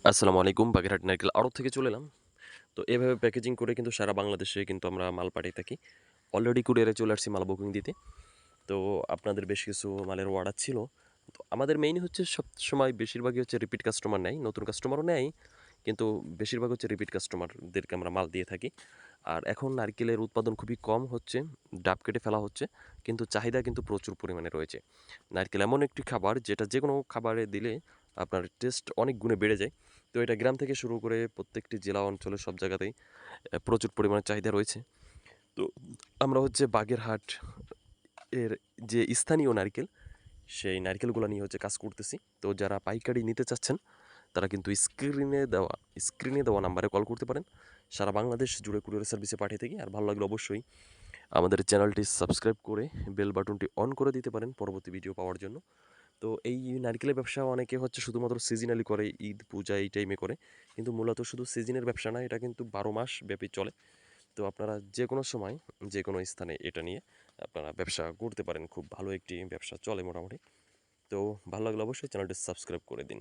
আসসালামু আলাইকুম। বাগেরহাট নারকেল আড়ত থেকে চলে এলাম। তো এভাবে প্যাকেজিং করে কিন্তু সারা বাংলাদেশে কিন্তু আমরা মাল পাঠিয়ে থাকি। অলরেডি কুরিয়ারে চলে আসছি মাল বুকিং দিতে। তো আপনাদের বেশ কিছু মালের অর্ডার ছিল। তো আমাদের মেইন হচ্ছে সবসময় বেশিরভাগই হচ্ছে রিপিট কাস্টমার নেয়। নতুন কাস্টমারও নেয়। কিন্তু বেশিরভাগ হচ্ছে রিপিট কাস্টমারদেরকে আমরা মাল দিয়ে থাকি। আর এখন নারকেলের উৎপাদন খুবই কম হচ্ছে। ডাব কেটে ফেলা হচ্ছে। কিন্তু চাহিদা কিন্তু প্রচুর পরিমাণে রয়েছে। নারকেল এমন একটি খাবার যেটা যেকোনো খাবারে দিলে আপনার টেস্ট অনেক গুণে বেড়ে যায়। তো এটা গ্রাম থেকে শুরু করে প্রত্যেকটি জেলা অঞ্চলে সব জায়গাতেই প্রচুর পরিমাণে চাহিদা রয়েছে। তো আমরা হচ্ছে বাগেরহাট এর যে স্থানীয় নারকেল, সেই নারকেলগুলা নিয়ে হচ্ছে কাজ করতেছি। তো যারা পাইকারি নিতে চাচ্ছেন, তারা কিন্তু স্ক্রিনে দেওয়া নাম্বারে কল করতে পারেন। সারা বাংলাদেশ জুড়ে কুরিয়ার সার্ভিসে পাঠিয়ে থাকি। আর ভালো লাগলে অবশ্যই আমাদের চ্যানেলটি সাবস্ক্রাইব করে বেল বাটনটি অন করে দিতে পারেন পরবর্তী ভিডিও পাওয়ার জন্য। তো এই নারকেলের ব্যবসা অনেকে হচ্ছে শুধুমাত্র সিজনালি করে, ঈদ, পূজা এই টাইমে করে। কিন্তু মূলত শুধু সিজনের ব্যবসা না, এটা কিন্তু ১২ মাস ব্যাপী চলে। তো আপনারা যেকোনো সময়, যেকোনো স্থানে এটা নিয়ে আপনারা ব্যবসা করতে পারেন। খুব ভালো একটি ব্যবসা চলে মোটামুটি। তো ভালো লাগলে অবশ্যই চ্যানেলটি সাবস্ক্রাইব করে দিন।